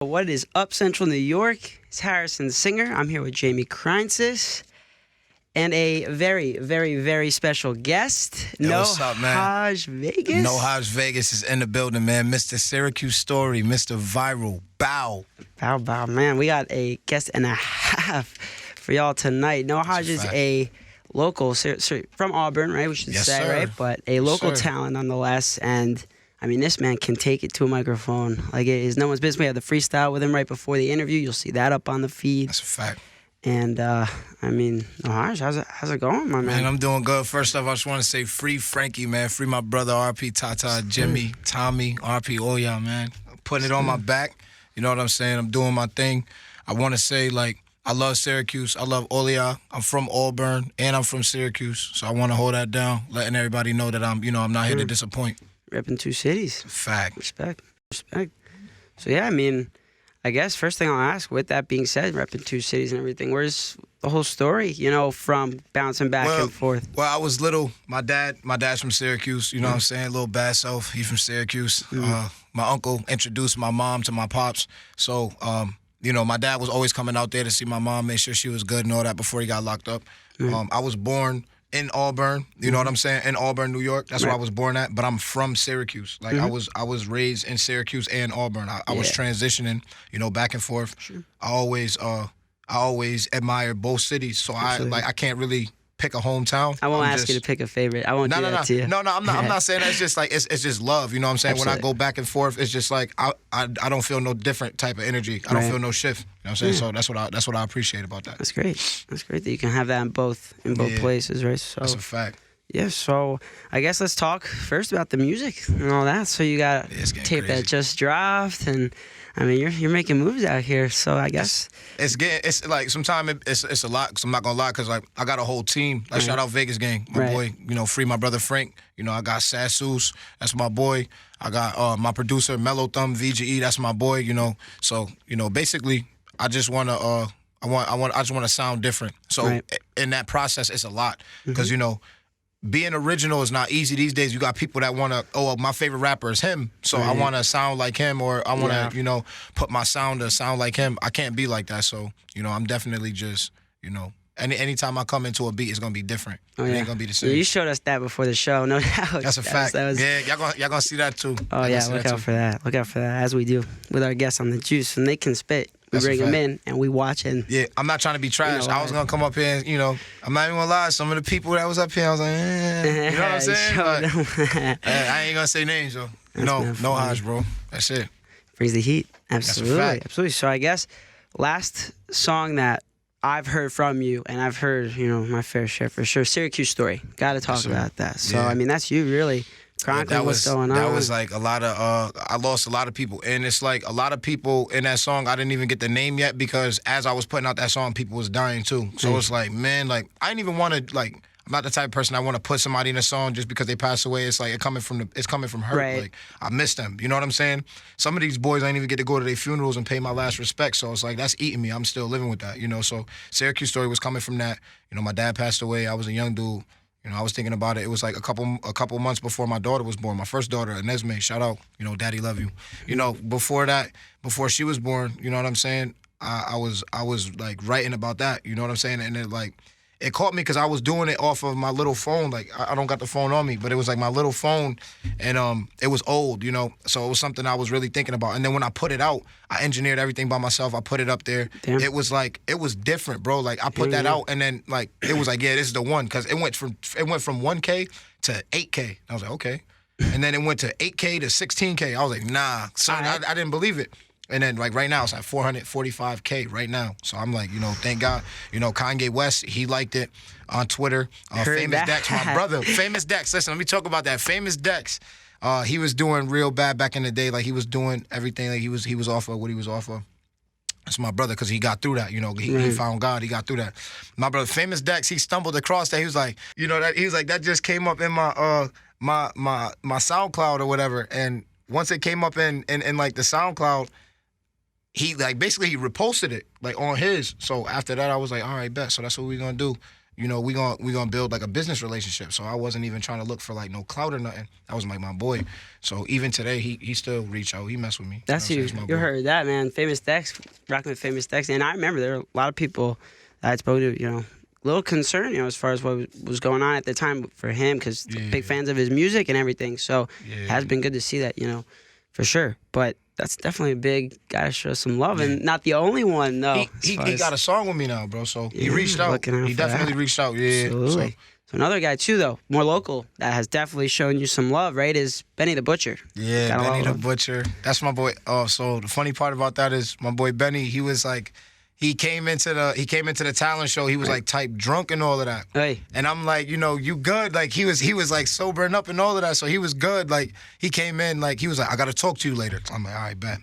What is up, Central New York? It's Harrison Singer. I'm here with Jamie Kreinsis and a very, very, very special guest, What's up, man? Nohaj Vegas. Nohaj Vegas is in the building, man. Mr. Syracuse Story, Mr. Viral. Bow. Bow, man. We got a guest and a half for y'all tonight. Nohaj is a local, from Auburn, right? We should say, sir. right? But a local Sir. talent nonetheless. And I mean, this man can take it to a microphone like it is no one's business. We had the freestyle with him right before the interview. You'll see that up on the feed. That's a fact. And I mean, Nohaj, how's it going, my man? Man, I'm doing good. First off, I just want to say free Frankie, man. Free my brother, RP Tata, Jimmy, Tommy, RP Oya, man. Putting it on my back. You know what I'm saying? I'm doing my thing. I want to say, like, I love Syracuse. I love Olia. I'm from Auburn, and I'm from Syracuse. So I want to hold that down, letting everybody know that I'm not here to disappoint. Repping two cities. Fact. Respect. So, yeah, I mean, I guess first thing I'll ask, with that being said, repping two cities and everything, where's the whole story, from bouncing back and forth? Well, I was little. My dad's from Syracuse, you know what I'm saying? Little bad self. He's from Syracuse. My uncle introduced my mom to my pops. So, my dad was always coming out there to see my mom, make sure she was good and all that before he got locked up. I was born in Auburn, you know what I'm saying? In Auburn, New York. That's where I was born at. But I'm from Syracuse. Like I was raised in Syracuse and Auburn. I was transitioning, back and forth. Sure. I always admired both cities. So I can't really pick a hometown. I won't ask you to pick a favorite. I won't do that to you. No, I'm not saying that. It's just like it's just love. You know what I'm saying? Absolutely. When I go back and forth, it's just like I don't feel no different type of energy. I don't feel no shift. You know what I'm saying? So that's what I appreciate about that. That's great. That's great that you can have that in both places, right? So that's a fact. Yeah, so I guess let's talk first about the music and all that. So you got tape that just dropped, and I mean you're making moves out here. So I guess it's like sometimes it's a lot. Cause I'm not gonna lie, cause like I got a whole team. Like shout out Vegas gang, my boy. Free my brother Frank. I got Sassus, that's my boy. I got my producer Mellow Thumb VGE, that's my boy. So basically I just wanna I just wanna sound different. So in that process, it's a lot, cause being original is not easy these days. You got people that want to, my favorite rapper is him, so I want to sound like him, or I want to, put my sound to sound like him. I can't be like that, so, I'm definitely just, anytime I come into a beat, it's going to be different. It ain't going to be the same. You showed us that before the show, no doubt. That's a fact. Yeah, y'all gonna see that too. Oh, yeah, look out for that. Look out for that, as we do with our guests on The Juice. When they can spit, we bring them in and we watch and... Yeah, I'm not trying to be trash. I was going to come up here and, I'm not even going to lie. Some of the people that was up here, I was like, you know what I'm saying? I ain't going to say names, though. Nohaj, bro. That's it. Brings the heat. Absolutely. That's a fact. Absolutely. So I guess last song that I've heard from you, and I've heard, my fair share for sure, Syracuse Story. Got to talk about that. So, I mean, that's you really chronicling what's going on. That was like a lot of, I lost a lot of people. And it's like a lot of people in that song, I didn't even get the name yet because as I was putting out that song, people was dying too. So it's like, man, like, I didn't even want to, like, I'm not the type of person I want to put somebody in a song just because they passed away. It's like it's coming from hurt. Right. Like I miss them. You know what I'm saying? Some of these boys I didn't even get to go to their funerals and pay my last respect. So it's like that's eating me. I'm still living with that. So Syracuse Story was coming from that. My dad passed away. I was a young dude. I was thinking about it. It was like a couple months before my daughter was born. My first daughter, Inesme, shout out. Daddy love you. Before that, before she was born, you know what I'm saying? I was like writing about that. You know what I'm saying? And it caught me because I was doing it off of my little phone. Like, I don't got the phone on me, but it was like my little phone, and it was old, So it was something I was really thinking about. And then when I put it out, I engineered everything by myself. I put it up there. Damn. It was different, bro. Like, I put that out, and then, like, it was like, yeah, this is the one. Because it went from 1K to 8K. I was like, okay. And then it went to 8K to 16K. I was like, nah. So I didn't believe it. And then, like, right now, it's like 445K right now. So I'm like, thank God. Kanye West, he liked it on Twitter. Famous Dex, my brother. Famous Dex. Listen, let me talk about that. Famous Dex. He was doing real bad back in the day. Like, he was doing everything. Like, he was off of what he was off of. That's my brother, because he got through that. He found God. He got through that. My brother, Famous Dex, he stumbled across that. He was like, that just came up in my my SoundCloud or whatever. And once it came up in like the SoundCloud, he like basically he reposted it like on his. So after that, I was like, all right, bet. So that's what we're gonna do. you know, we gonna build like a business relationship. So I wasn't even trying to look for like no clout or nothing. That was like my boy. So even today, he still reach out. He mess with me. That's you. You heard that, man. Famous Dex, rocking with Famous Dex. And I remember there were a lot of people that I spoke to, you know, a little concerned, you know, as far as what was going on at the time for him, because big fans of his music and everything. So it has been good to see that, you know, for sure. But that's definitely a big, gotta show some love. And not the only one, though. He got a song with me now, bro. So he reached out. He definitely reached out. Yeah. Absolutely. So another guy, too, though, more local, that has definitely shown you some love, right, is Benny the Butcher. Yeah, Benny the Butcher. That's my boy. Oh, so the funny part about that is my boy Benny, he was like, he came into the talent show. He was like type drunk and all of that. Hey. And I'm like, you know, you good? Like he was like sobering up and all of that. So he was good. Like he came in, like he was like, I gotta talk to you later. I'm like, all right, bet.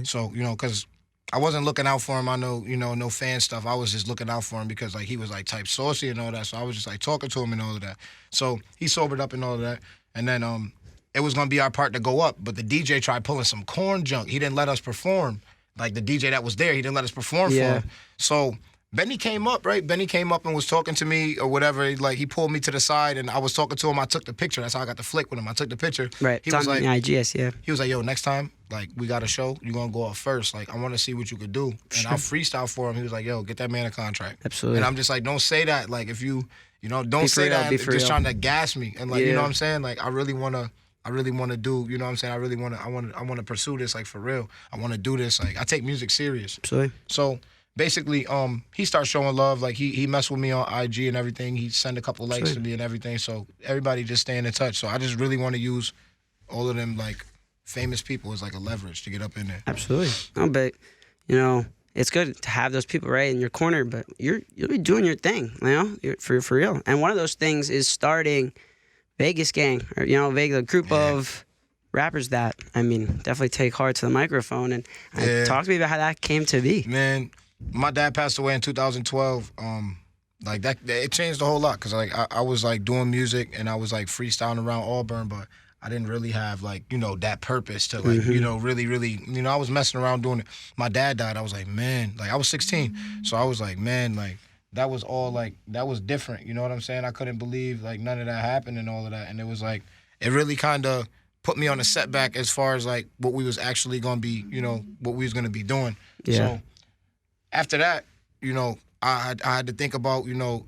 So you know, cause I wasn't looking out for him. I know, you know, no fan stuff. I was just looking out for him because like he was like type saucy and all that. So I was just like talking to him and all of that. So he sobered up and all of that. And then it was gonna be our part to go up, but the DJ tried pulling some corn junk. He didn't let us perform. Like, the DJ that was there, he didn't let us perform for him. So Benny came up, right? Benny came up and was talking to me or whatever. Like, he pulled me to the side, and I was talking to him. I took the picture. That's how I got the flick with him. I took the picture. Right. He was like, IGS, yeah. He was like, yo, next time, like, we got a show. You're going to go out first. Like, I want to see what you could do. And I'll freestyle for him. He was like, yo, get that man a contract. Absolutely. And I'm just like, don't say that. Like, if you know, don't say that. Just trying to gas me. And, like, you know what I'm saying? Like, I really want to do, you know what I'm saying? I want to pursue this, like, for real. I want to do this. Like, I take music serious. Absolutely. So basically, he starts showing love. Like, he messed with me on IG and everything. He sent a couple likes to me and everything. So everybody just staying in touch. So I just really want to use all of them, like, famous people as, like, a leverage to get up in there. Absolutely. No, but, you know, it's good to have those people right in your corner, but you'll be doing your thing, you know, for real. And one of those things is starting Vegas Gang, or, you know, a group of rappers that, I mean, definitely take heart to the microphone. And talk to me about how that came to be. Man, my dad passed away in 2012. Like, that, it changed a whole lot, because, like, I was, like, doing music, and I was, like, freestyling around Auburn, but I didn't really have, like, you know, that purpose to, like, you know, really, you know, I was messing around doing it. My dad died. I was like, man, like, I was 16. So I was like, man, like, that was all, like, that was different. You know what I'm saying? I couldn't believe, like, none of that happened and all of that. And it was, like, it really kind of put me on a setback as far as, like, what we was actually going to be, you know, what we was going to be doing. Yeah. So after that, you know, I had to think about, you know,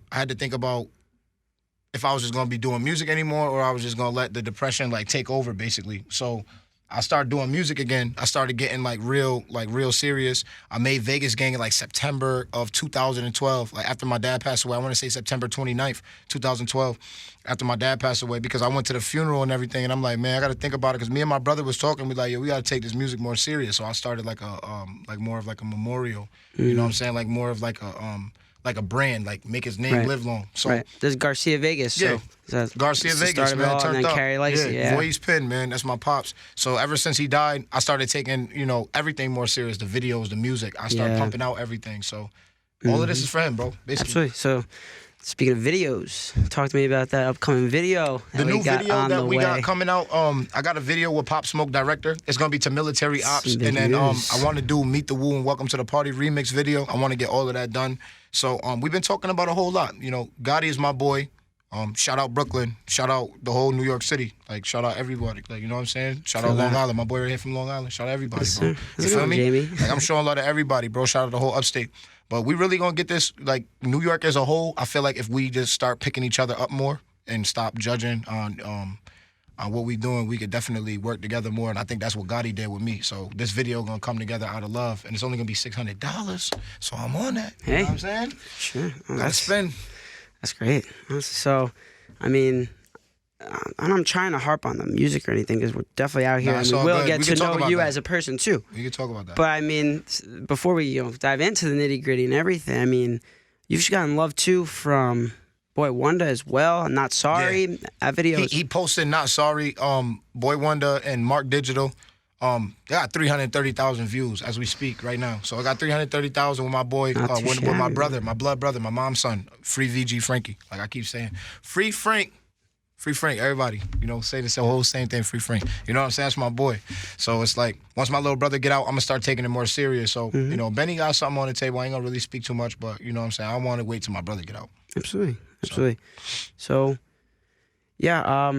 if I was just going to be doing music anymore, or I was just going to let the depression, like, take over, basically. So I started doing music again. I started getting, like, real serious. I made Vegas Gang in, like, September of 2012. Like, after my dad passed away, I want to say September 29th, 2012, after my dad passed away, because I went to the funeral and everything, and I'm like, man, I got to think about it, because me and my brother was talking. We like, yo, we got to take this music more serious. So I started, like, more of, like, a memorial. You know what I'm saying? Like, more of, like a brand, like, make his name live long. So there's Garcia Vegas. Yeah, so Garcia Vegas, man, turned up. Carrie Legacy, Voice Pen, man, that's my pops. So ever since he died, I started taking, you know, everything more serious, the videos, the music. I started pumping out everything. So all of this is for him, bro, basically. Absolutely. So speaking of videos, talk to me about that upcoming video. The new video that we got coming out, I got a video with Pop Smoke director. It's going to be to military ops. And then I want to do Meet the Woo and Welcome to the Party remix video. I want to get all of that done. So we've been talking about a whole lot. You know, Gotti is my boy. Shout out Brooklyn. Shout out the whole New York City. Like, shout out everybody. Like, you know what I'm saying? Shout out Long Island. My boy right here from Long Island. Shout out everybody, bro. You feel me? Jamie. Like, I'm showing love to everybody, bro. Shout out the whole upstate. But we really gonna get this, like, New York as a whole. I feel like if we just start picking each other up more and stop judging on what we doing, we could definitely work together more. And I think that's what Gotti did with me. So this video gonna come together out of love, and it's only gonna be $600. So I'm on that. Hey, you know what I'm saying? Sure. Well, gotta spend. That's great. So, I mean, I'm trying to harp on the music or anything, because we're definitely out here, and we will get to know you as a person too. We can talk about that. But I mean, before we dive into the nitty gritty and everything, I mean, you've gotten love too from Boy Wonder as well. Not Sorry. Yeah. That video. He posted Not Sorry. Boy Wonder and Mark Digital. They got 330,000 views as we speak right now. So I got 330,000 with my boy, with my brother, my blood brother, my mom's son. Free VG Frankie. Like I keep saying, free Frank. Free Frank, everybody. You know, say the whole same thing, Free Frank. You know what I'm saying? That's my boy. So it's like, once my little brother get out, I'm going to start taking it more serious. So, you know, Benny got something on the table. I ain't going to really speak too much, but you know what I'm saying? I want to wait till my brother get out. Absolutely. Absolutely. So yeah, I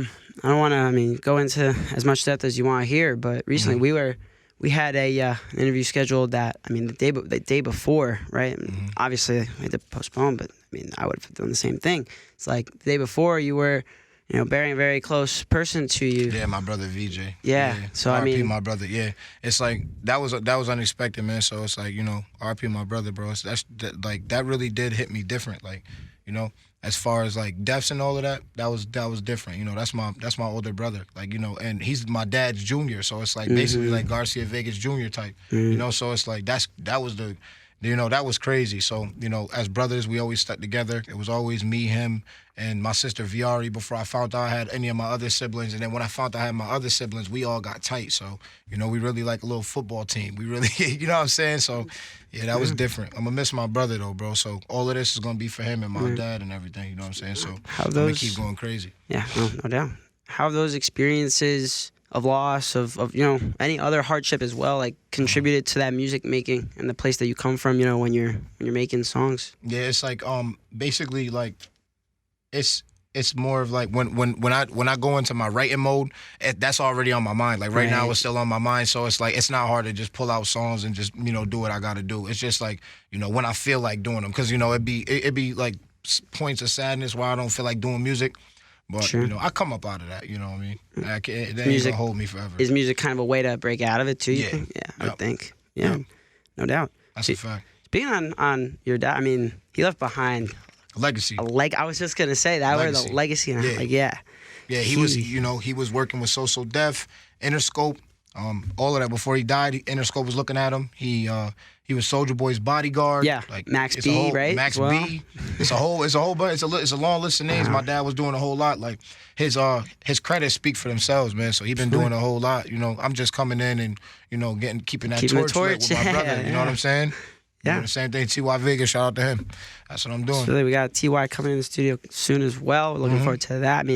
don't want to, go into as much depth as you want to hear, but recently we had a an interview scheduled that, the day before, right? Obviously, we had to postpone, but I would have done the same thing. It's like the day before you were, burying a very close person to you. Yeah, my brother VJ. Yeah. So RP my brother. Yeah, it's like that was unexpected, man. So it's like, RP my brother, bro. That really did hit me different. Like, as far as like deaths and all of that, that was different. That's my older brother. Like, and he's my dad's junior, so it's like basically like Garcia Vegas Jr. type. So it's like that was crazy. So, as brothers, we always stuck together. It was always me, him, and my sister Viari before I found out I had any of my other siblings. And then when I found out I had my other siblings, we all got tight. So, we really like a little football team. We really, you know what I'm saying? So, yeah, that was different. I'm going to miss my brother, though, bro. So all of this is going to be for him and my dad and everything, you know what I'm saying? So I'm going to keep going crazy. Yeah, no doubt. How have those experiences of loss, of any other hardship as well, like contributed to that music making and the place that you come from, when you're making songs? Yeah, it's like basically like it's more of like when I go into my writing mode, that's already on my mind. Like right now it's still on my mind, so it's like it's not hard to just pull out songs and just do what I got to do. It's just like when I feel like doing them, because it'd be like points of sadness where I don't feel like doing music. But, sure. I come up out of that, you know what I mean? It ain't gonna hold me forever. Is music kind of a way to break out of it, too, you think? Yeah, I would think. Yeah, no doubt. That's a fact. Speaking on your dad, he left behind a legacy. I was just going to say that word, the legacy. Yeah, he was working with So Def, Interscope, all of that. Before he died, Interscope was looking at him. He was Soulja Boy's bodyguard. Yeah, like Max B, right? Max B. It's a whole bunch. It's a long list of names. My dad was doing a whole lot. Like his credits speak for themselves, man. So he been doing a whole lot. I'm just coming in and keeping that torch lit with my brother. You know what I'm saying? Yeah. The same thing. Ty Vegas, shout out to him. That's what I'm doing. So we got Ty coming in the studio soon as well. We're looking forward to that.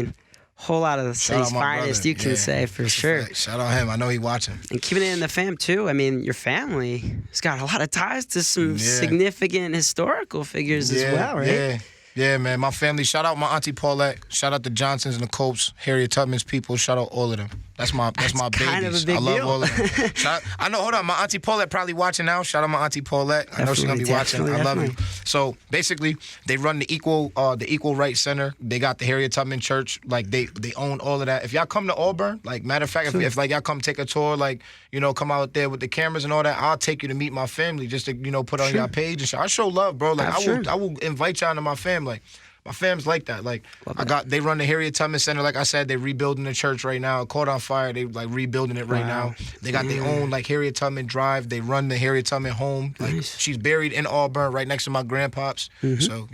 Whole lot of the city's finest, you can say, for sure. Shout out him. I know he watching. And keeping it in the fam, too. Your family has got a lot of ties to some significant historical figures as well, right? Yeah, man. My family, shout out my auntie Paulette. Shout out the Johnsons and the Copes, Harriet Tubman's people. Shout out all of them. That's my kind babies. Of a big I love deal. all of them. I know, hold on. My auntie Paulette probably watching now. Shout out my auntie Paulette. I know she's gonna be watching. I love you. So basically, they run the Equal Rights Center. They got the Harriet Tubman Church. Like they own all of that. If y'all come to Auburn, like matter of fact, if like y'all come take a tour, like come out there with the cameras and all that, I'll take you to meet my family just to put on your page and shit. I show love, bro. Like I will invite y'all to my family. Like, my fam's like that. Like they run the Harriet Tubman Center. Like I said, they're rebuilding the church right now. It caught on fire. They like rebuilding it right now. They got their own like Harriet Tubman Drive. They run the Harriet Tubman home. Like she's buried in Auburn, right next to my grandpops. So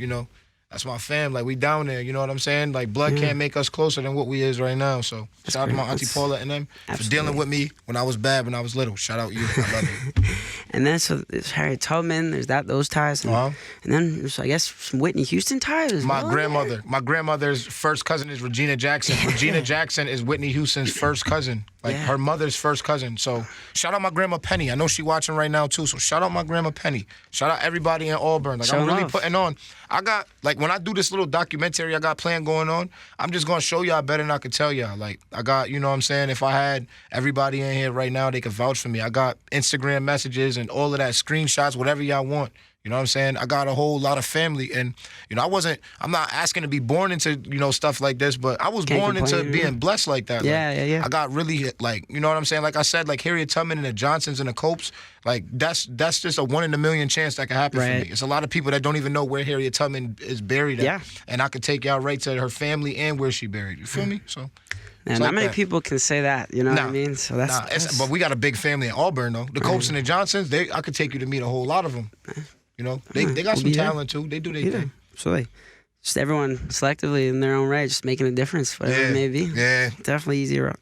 that's my fam. Like we down there. You know what I'm saying? Like blood can't make us closer than what we is right now. So shout out to my auntie Paula and them for dealing with me when I was bad, when I was little. Shout out you. I love you. And then so there's Harriet Tubman. There's those ties. And then there's, I guess, some Whitney Houston ties as well. My grandmother's first cousin is Regina Jackson. Regina Jackson is Whitney Houston's first cousin. Like her mother's first cousin. So shout out my grandma Penny. I know she watching right now too. So shout out my grandma Penny. Shout out everybody in Auburn. Like I'm really putting on. I got like when I do this little documentary I got planned going on, I'm just gonna show y'all better than I could tell y'all. Like I got, you know what I'm saying? If I had everybody in here right now, they could vouch for me. I got Instagram messages and all of that, screenshots, whatever y'all want. You know what I'm saying? I got a whole lot of family, and I'm not asking to be born into stuff like this, but I was born into being blessed like that. Yeah. I got really like, you know what I'm saying? Like I said, like Harriet Tubman and the Johnsons and the Copes, like that's just a 1 in a million chance that could happen for me. It's a lot of people that don't even know where Harriet Tubman is buried at, and I could take y'all right to her family and where she buried. You feel me? So. And not many people can say that, you know what I mean? So that's but we got a big family in Auburn though. The Copes and the Johnsons, I could take you to meet a whole lot of them. They got some talent too. They do their thing. Absolutely. Just everyone selectively in their own right, just making a difference, whatever it may be. Yeah. Definitely easier,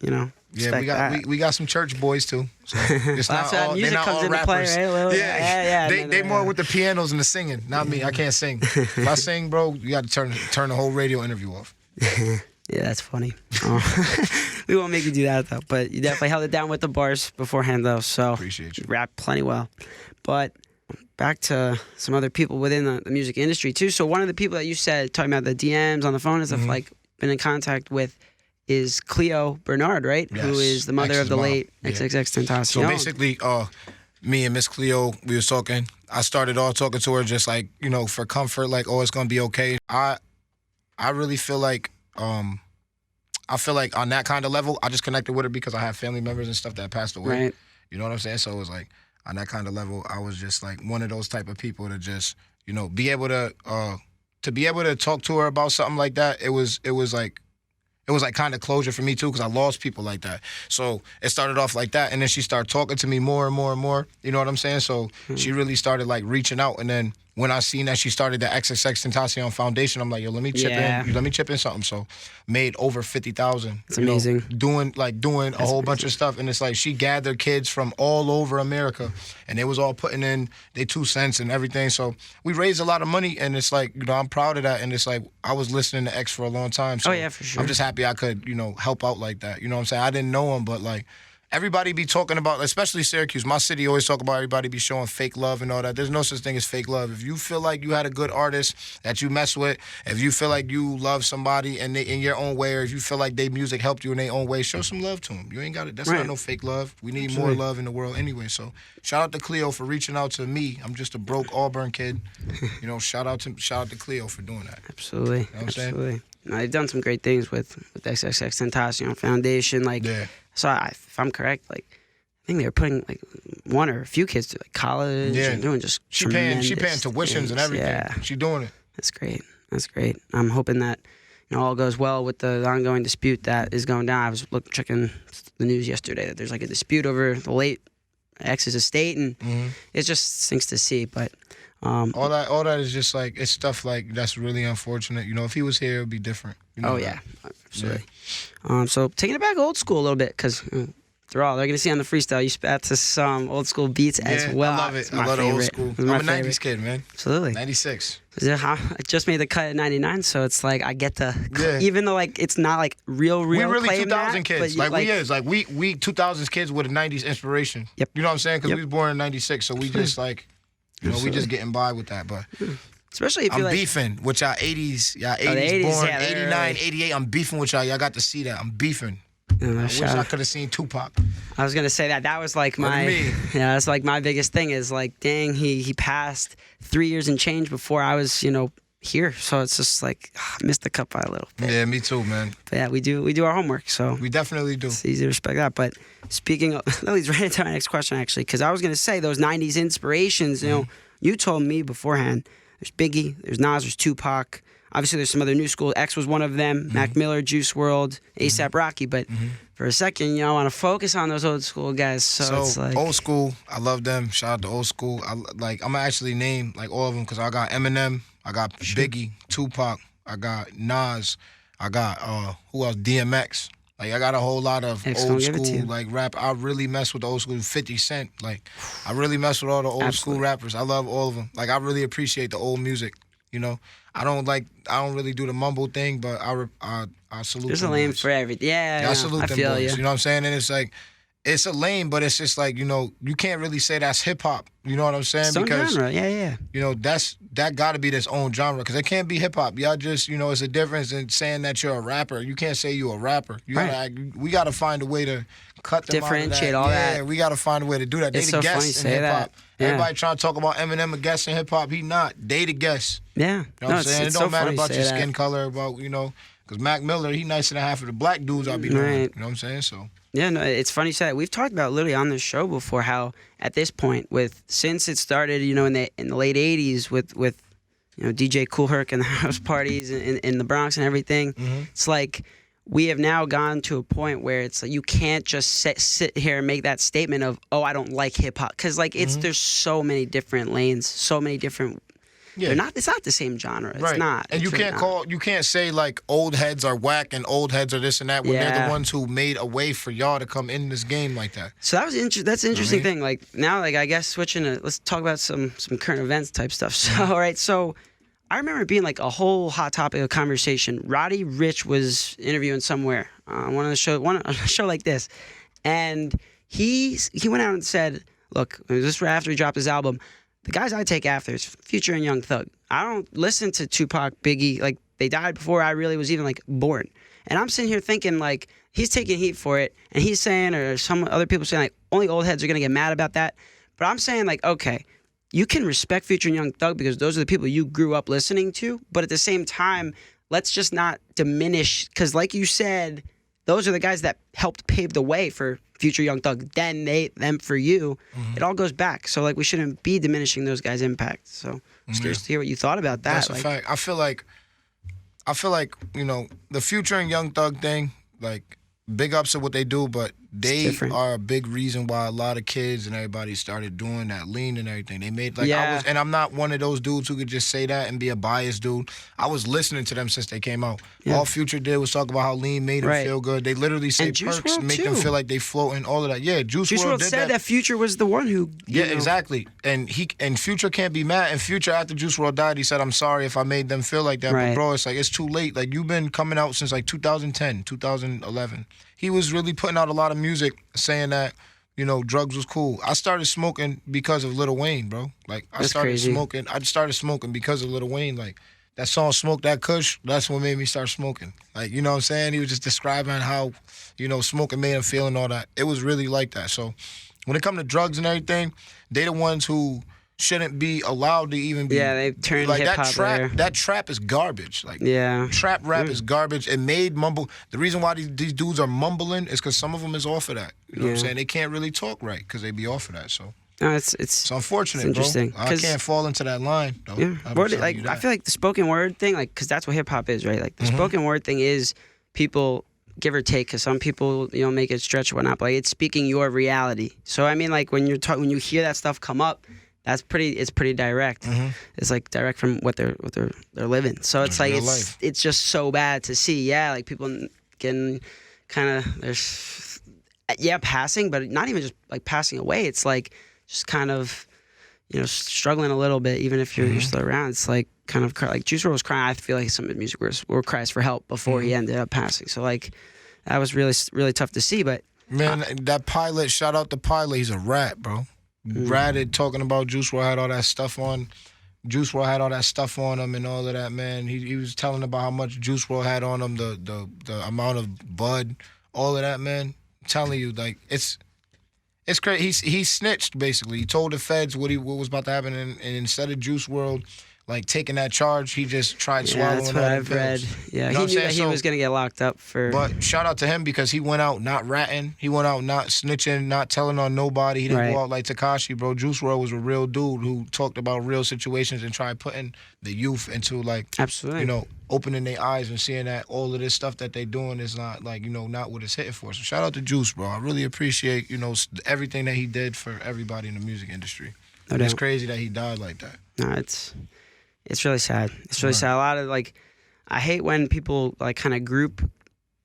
Yeah, we got some church boys too. So it's that's not all, music they're not comes all into rappers. play, right? Yeah. They more with the pianos and the singing. Not me. I can't sing. If I sing, bro, you got to turn the whole radio interview off. Yeah, that's funny. We won't make you do that though. But you definitely held it down with the bars beforehand though. So appreciate you. Rap plenty well. But back to some other people within the music industry too. So one of the people that you said, talking about the DMs on the phone and stuff, like been in contact with, is Cleo Bernard, right? Yes. Who is the mother X's of the mom. late XXX Tentacion. So basically, me and Miss Cleo, we was talking. I started off talking to her just like, you know, for comfort, like, oh, it's gonna be okay. I really feel like on that kind of level, I just connected with her because I have family members and stuff that passed away. Right. You know what I'm saying? So it was like on that kind of level, I was just like one of those type of people to just, you know, be able to be able to talk to her about something like that. It was like kind of closure for me too, because I lost people like that. So it started off like that, and then she started talking to me more and more and more. You know what I'm saying? So she really started like reaching out, and then when I seen that she started the XXX Tentacion Foundation, I'm like, yo, let me chip in. Let me chip in something. So made over 50,000. It's amazing. Doing a whole bunch of stuff, and it's like she gathered kids from all over America, and they was all putting in their 2 cents and everything. So we raised a lot of money, and it's like, you know, I'm proud of that. And it's like I was listening to X for a long time. So oh yeah, for sure. I'm just happy I could, you know, help out like that. You know what I'm saying? I didn't know him, but like everybody be talking about, especially Syracuse, my city always talk about everybody be showing fake love and all that. There's no such thing as fake love. If you feel like you had a good artist that you mess with, if you feel like you love somebody and they in your own way, or if you feel like their music helped you in their own way, show some love to them. You ain't got it. That's not no fake love. We need more love in the world anyway. So shout out to Cleo for reaching out to me. I'm just a broke Auburn kid. You know, shout out to Cleo for doing that. Absolutely. You know what I'm saying? No, they've done some great things with XXX Tentacion Foundation. Like, so if I'm correct, like, I think they were putting like one or a few kids to like college and doing just she paying tremendous tuitions things. and everything. Yeah. She doing it. That's great. That's great. I'm hoping that, you know, all goes well with the ongoing dispute that is going down. I was checking the news yesterday that there's like a dispute over the late ex's estate, and it just stinks to see. But all that is just like, it's stuff like that's really unfortunate. You know, if he was here, it'd be different. You know absolutely. So taking it back old school a little bit, because they're going to see on the freestyle, you spat to some old school beats as well. I love it. I love the old school. I'm a 90s kid, man. Absolutely. 96. I just made the cut at 99, so it's like I get to, even though like it's not like real we really claim 2000 that, kids. But we 2000s kids with a 90s inspiration. Yep. You know what I'm saying? Because we was born in 96, so we just like, you know, we just getting by with that. But especially if you're I'm beefing with y'all 80s. Y'all 80s born, 89, 88. I'm beefing with y'all. Y'all got to see that. I'm beefing. I wish I could have seen Tupac. I was gonna say that was like that's like my biggest thing is like, dang, he passed 3 years and change before I was, you know, here. So it's just like I missed the cut by a little bit. Yeah, me too, man. But yeah, we do our homework, so we definitely do. It's easy to respect that. But speaking of, that leads right into my next question actually, because I was gonna say those 90s inspirations. You know, you told me beforehand. There's Biggie, there's Nas, there's Tupac. Obviously, there's some other new school. X was one of them. Mac Miller, Juice WRLD, A$AP Rocky. But for a second, you know, I want to focus on those old school guys. So it's like old school. I love them. Shout out to old school. I'm gonna actually name like all of them because I got Eminem, I got Biggie, Tupac, I got Nas, I got who else? DMX. Like I got a whole lot of old school like rap. I really mess with the old school. 50 Cent. Like I really mess with all the old school rappers. I love all of them. Like I really appreciate the old music. You know, I don't really do the mumble thing, but I salute. There's them a lane boys. for everything. Yeah, I salute them feel boys. you. You know what I'm saying? And it's like, it's a lane, but it's just like, you know, you can't really say that's hip hop. You know what I'm saying? It's own genre. Yeah. You know, that got to be its own genre because it can't be hip hop. Y'all just, you know, it's a difference in saying that you're a rapper. You can't say you're a rapper. You gotta, we got to find a way to cut them differentiate out all of that. Yeah, we got to find a way to do that. It's they the so funny guests to in say hip hop. that. Yeah. Everybody trying to talk about Eminem a guest in hip hop. He not. They the guests. Yeah. You know what I'm saying? It don't matter about your that. skin color, about, you know, because Mac Miller, he nicer than half of the black dudes I be knowing. You know what I'm saying? So. Yeah, no, it's funny you said that. We've talked about literally on this show before how at this point, since it started, you know, in the late '80s with you know DJ Kool Herc and the house parties in the Bronx and everything, it's like we have now gone to a point where it's like you can't just sit here and make that statement of, oh, I don't like hip hop, because like there's so many different lanes, so many different. Yeah. It's not the same genre. It's not. And you can't say like old heads are whack and old heads are this and that when they're the ones who made a way for y'all to come in this game like that. So that's an interesting thing. Like now, like I guess switching to, let's talk about some current events type stuff. So all right, so I remember it being like a whole hot topic of conversation. Roddy Ricch was interviewing somewhere on a show like this, and he went out and said, look, this was after he dropped his album, the guys I take after is Future and Young Thug. I don't listen to Tupac, Biggie. Like, they died before I really was even, like, born. And I'm sitting here thinking, like, he's taking heat for it, and he's saying, or some other people saying, like, only old heads are going to get mad about that. But I'm saying, like, okay, you can respect Future and Young Thug because those are the people you grew up listening to. But at the same time, let's just not diminish, because like you said, those are the guys that helped pave the way for Future, Young Thug. Then them for you. Mm-hmm. It all goes back. So, like, we shouldn't be diminishing those guys' impact. So I'm curious to hear what you thought about that. That's a fact. I feel like, you know, the Future and Young Thug thing, like, big ups to what they do, but they are a big reason why a lot of kids and everybody started doing that lean and everything. They made, like, and I'm not one of those dudes who could just say that and be a biased dude. I was listening to them since they came out. Yeah. All Future did was talk about how lean made them feel good. They literally say perks make them feel like they floating, all of that. Yeah, Juice WRLD did said that Future was the one who... Yeah, exactly. And Future can't be mad. And Future, after Juice WRLD died, he said, I'm sorry if I made them feel like that. But, bro, it's like, it's too late. Like, you've been coming out since, like, 2010, 2011. He was really putting out a lot of music saying that, you know, drugs was cool. I started smoking because of Lil Wayne, bro. Like, I started smoking because of Lil Wayne. Like, that song Smoke That Kush, that's what made me start smoking. Like, you know what I'm saying? He was just describing how, you know, smoking made him feel and all that. It was really like that. So when it comes to drugs and everything, they the ones who shouldn't be allowed to even be. Yeah, they've turned like hip-hop there. That trap is garbage. Like, trap rap is garbage. It made mumble. The reason why these dudes are mumbling is because some of them is off of that. You know what I'm saying? They can't really talk right because they be off of that. So no, it's unfortunate, it's interesting, bro. I can't fall into that line, though. Yeah, like, I feel like the spoken word thing, like, because that's what hip hop is, right? Like, the spoken word thing is people give or take, because some people, you know, make it stretch or whatnot, but like, it's speaking your reality. So I mean, like, when you hear that stuff come up, it's pretty direct. It's like direct from what they're living. So it's like it's just so bad to see. Yeah, like, people getting kind of passing, but not even just like passing away. It's like just kind of, you know, struggling a little bit, even if you're still around. It's like kind of like Juice WRLD was crying. I feel like some of the music were cries for help before he ended up passing. So like that was really, really tough to see. But man, that Pilot, shout out to Pilot. He's a rat, bro. Ratted talking about Juice WRLD had all that stuff on. Juice WRLD had all that stuff on him and all of that, man. He was telling about how much Juice WRLD had on him, the amount of bud, all of that, man. I'm telling you, like, it's crazy. He snitched, basically. He told the feds what was about to happen, and instead of Juice WRLD, like, taking that charge, he just tried swallowing that's what I've read. Yeah, you know, he knew that he was going to get locked up for... But shout out to him because he went out not ratting. He went out not snitching, not telling on nobody. He didn't go out like Tekashi, bro. Juice WRLD was a real dude who talked about real situations and tried putting the youth into, like... Absolutely. You know, opening their eyes and seeing that all of this stuff that they doing is not, like, you know, not what it's hitting for. So shout out to Juice, bro. I really appreciate, you know, everything that he did for everybody in the music industry. No doubt. It's crazy that he died like that. No, it's really sad. It's really sad. A lot of, like, I hate when people, like, kind of group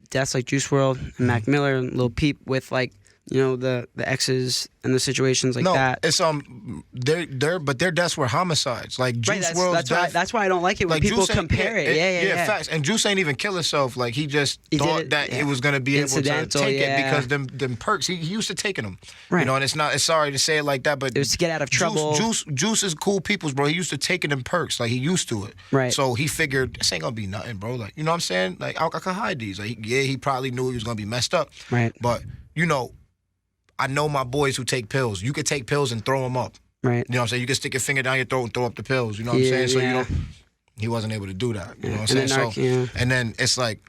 deaths like Juice WRLD and Mac Miller and Lil Peep with, like, you know, the exes and the situations like that. It's but their deaths were homicides. Like Juice WRLD's death. That's why I don't like it when like people compare it. Yeah, facts. And Juice ain't even kill himself. Like he just thought that it was gonna be able to take it because them perks. He used to taking them. Right. You know, and it's sorry to say it like that, but it was to get out of trouble. Juice is cool people's, bro. He used to taking them perks. Like he used to it. Right. So he figured this ain't gonna be nothing, bro. Like, you know what I'm saying? Like I can hide these. Like he probably knew he was gonna be messed up. Right. But you know, I know my boys who take pills. You could take pills and throw them up. Right. You know what I'm saying? You can stick your finger down your throat and throw up the pills. You know what I'm saying? So, you know, he wasn't able to do that. You know what I'm saying? And then it's like,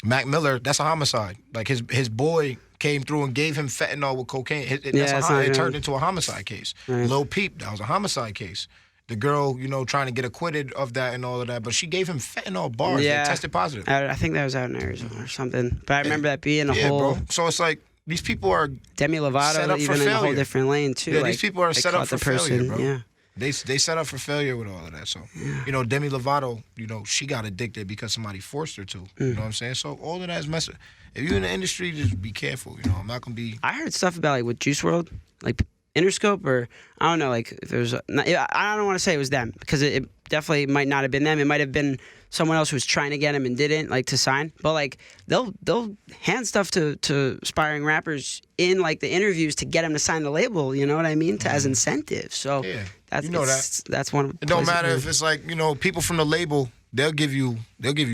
Mac Miller, that's a homicide. Like, his boy came through and gave him fentanyl with cocaine. It turned into a homicide case. Right. Lil Peep, that was a homicide case. The girl, you know, trying to get acquitted of that and all of that, but she gave him fentanyl bars. Yeah. They tested positive. I think that was out in Arizona or something. But I remember that being a whole... Bro. So it's like, these people are Demi Lovato even in a whole different lane too. Yeah, like, these people are set up for failure, bro. Yeah. They set up for failure with all of that. So, you know, Demi Lovato, you know, she got addicted because somebody forced her to. You know what I'm saying? So all of that is messing. If you're in the industry, just be careful. You know, I'm not gonna be. I heard stuff about like with Juice WRLD, like Interscope, or I don't know, like if there was. I don't want to say it was them because it definitely might not have been them. It might have been someone else who was trying to get him and didn't, like, to sign. But, like, they'll hand stuff to aspiring rappers in, like, the interviews to get them to sign the label, you know what I mean, as incentive. So that's, you know that's one of the It don't matter if it's like, people from the label, they'll give you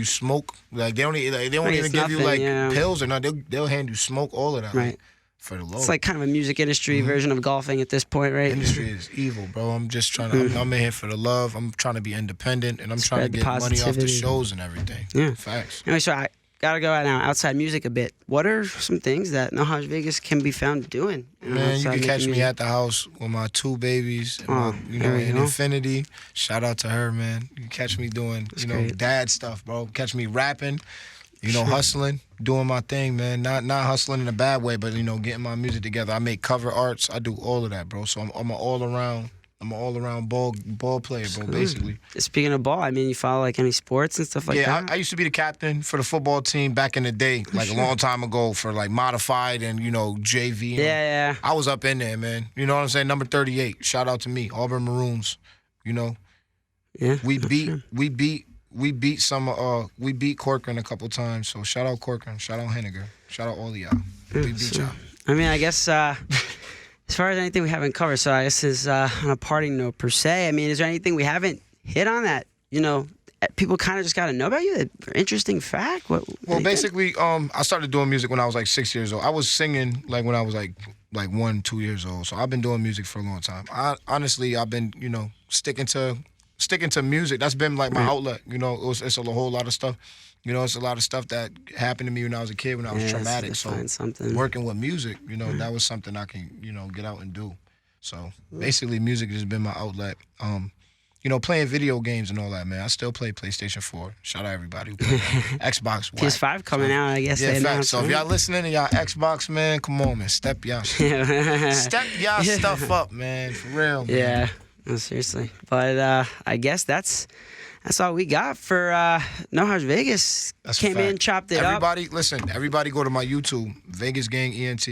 smoke. Like, they don't even give you, like, pills or nothing. They'll hand you smoke, all of that. Right. Like, for the low. It's like kind of a music industry version of golfing at this point, right? Industry is evil, bro. I'm just trying to. I'm in here for the love. I'm trying to be independent, and I'm trying to get money off the shows and everything. Yeah, facts. Anyway, so I gotta go out now outside music a bit. What are some things that Nohaj Vegas can be found doing? Man, you can catch me at the house with my 2 babies, and in Infinity. Shout out to her, man. You can catch me doing, dad stuff, bro. Catch me rapping. Hustling, doing my thing, man. Not hustling in a bad way, but getting my music together. I make cover arts. I do all of that, bro. So I'm an all around ball player, bro. Basically. Speaking of ball, I mean, you follow like any sports and stuff like that? Yeah, I used to be the captain for the football team back in the day, like a long time ago, for like modified and JV. Yeah. I was up in there, man. You know what I'm saying? Number 38. Shout out to me, Auburn Maroons. Yeah. We beat Corcoran a couple times, so shout out Corcoran, shout out Henniger, shout out all of y'all. We beat y'all. I mean, I guess as far as anything we haven't covered, so I guess is on a parting note per se. I mean, is there anything we haven't hit on that people kind of just got to know about you? An interesting fact? Well, basically, I started doing music when I was like 6 years old. I was singing like when I was like 1, 2 years old. So I've been doing music for a long time. I've been sticking to music. That's been like my outlet. It's a whole lot of stuff. It's a lot of stuff that happened to me when I was a kid, when I was traumatic. So working with music, that was something I can, get out and do. So basically, music has been my outlet. Playing video games and all that, man. I still play PlayStation 4. Shout out everybody who plays Xbox. PS5 coming out, I guess. Yeah, facts. So if y'all listening to y'all Xbox, man, come on, man. Step y'all stuff up, man. For real, man. Yeah. No, seriously. But I guess that's all we got for Nohaj Vegas. Came in, chopped it up. Everybody go to my YouTube, Vegas Gang ENT.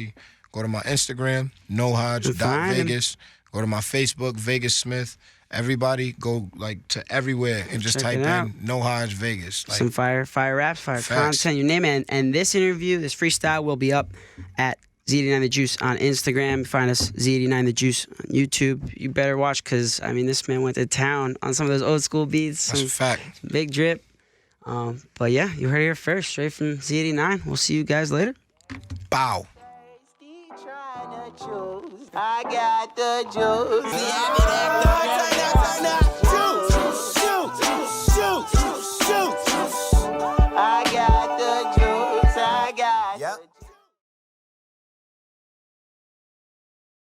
Go to my Instagram, Nohaj.Vegas. Go to my Facebook, Vegas Smith. Everybody go to everywhere and just type in Nohaj Vegas. Some fire raps, fire content, you name it. And this interview, this freestyle will be up at Z89 The Juice on Instagram. Find us Z89 The Juice on YouTube. You better watch because, this man went to town on some of those old school beats. That's a fact. Big drip. But yeah, you heard it here first, straight from Z89. We'll see you guys later. Bow. I got the juice.